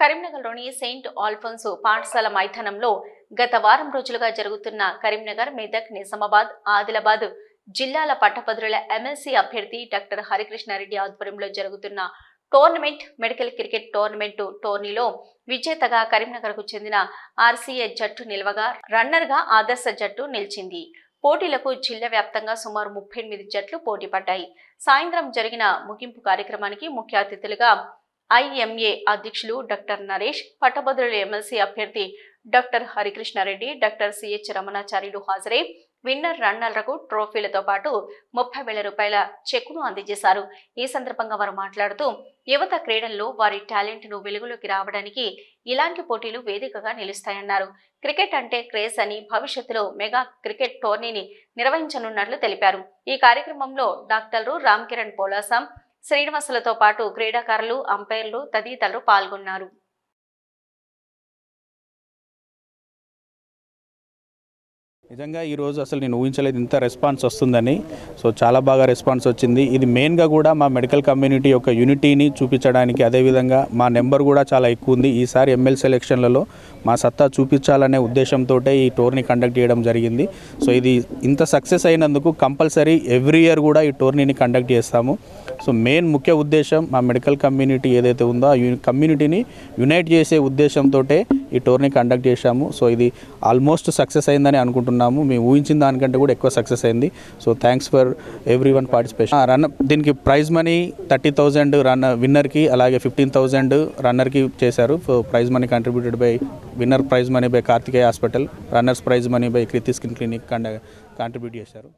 కరీంనగర్లోని Saint Alphonso పాఠశాల మైదానంలో గత వారం రోజులుగా జరుగుతున్న కరీంనగర్, మెదక్, నిజామాబాద్, ఆదిలాబాద్ జిల్లాల పట్టభద్రుల ఎమ్మెల్సీ అభ్యర్థి డాక్టర్ హరికృష్ణారెడ్డి ఆధ్వర్యంలో జరుగుతున్న టోర్నమెంట్ మెడికల్ క్రికెట్ టోర్నీలో విజేతగా కరీంనగర్కు చెందిన ఆర్సీఏ జట్టు నిలవగా, రన్నర్గా ఆదర్శ జట్టు నిలిచింది. పోటీలకు జిల్లా వ్యాప్తంగా సుమారు 38 జట్లు పోటీ పడ్డాయి. సాయంత్రం జరిగిన ముగింపు కార్యక్రమానికి ముఖ్య అతిథులుగా ఐఎంఏ అధ్యక్షులు డాక్టర్ నరేష్, పట్టభద్రుల ఎమ్మెల్సీ అభ్యర్థి doctor Harikrishna Reddy, doctor CH Ramanacharyulu హాజరై విన్నర్ రన్నర్లకు ట్రోఫీలతో పాటు 30,000 రూపాయల చెక్కును అందజేశారు. ఈ సందర్భంగా వారు మాట్లాడుతూ, యువత క్రీడల్లో వారి టాలెంట్ను వెలుగులోకి రావడానికి ఇలాంటి పోటీలు వేదికగా నిలుస్తాయన్నారు. క్రికెట్ అంటే క్రేజ్ అని, భవిష్యత్తులో మెగా క్రికెట్ టోర్నీని నిర్వహించనున్నట్లు తెలిపారు. ఈ కార్యక్రమంలో డాక్టర్లు రామ్ కిరణ్ పోలాసం, శ్రీనివాసులతో పాటు క్రీడాకారులు, అంపైర్లు తదితరులు పాల్గొన్నారు. నిజంగా ఈరోజు అసలు నేను ఊహించలేదు ఇంత రెస్పాన్స్ వస్తుందని. సో చాలా బాగా రెస్పాన్స్ వచ్చింది. ఇది మెయిన్గా కూడా మా మెడికల్ కమ్యూనిటీ యొక్క యూనిటీని చూపించడానికి, అదేవిధంగా మా నెంబర్ కూడా చాలా ఎక్కువ ఉంది. ఈసారి ఎమ్మెల్సీ ఎలక్షన్లలో మా సత్తా చూపించాలనే ఉద్దేశంతో ఈ టోర్నీ కండక్ట్ చేయడం జరిగింది. సో ఇది ఇంత సక్సెస్ అయినందుకు కంపల్సరీ ఎవ్రీ ఇయర్ కూడా ఈ టోర్నీని కండక్ట్ చేస్తాము. సో మెయిన్ ముఖ్య ఉద్దేశం మా మెడికల్ కమ్యూనిటీ ఏదైతే ఉందో ఆ కమ్యూనిటీని యునైట్ చేసే ఉద్దేశంతో ఈ టోర్నీ కండక్ట్ చేశాము. సో ఇది ఆల్మోస్ట్ సక్సెస్ అయిందని అనుకుంటున్నాము. మేము ఊహించిన దానికంటే కూడా ఎక్కువ సక్సెస్ అయింది. So thanks for everyone participation. దీనికి ప్రైజ్ మనీ 30,000 విన్నర్కి, అలాగే 15,000 రన్నర్కి చేశారు. Prize money contributed by winner prize money by Karthikeya hospital, runners prize money by Kriti skin clinic contribute చేశారు.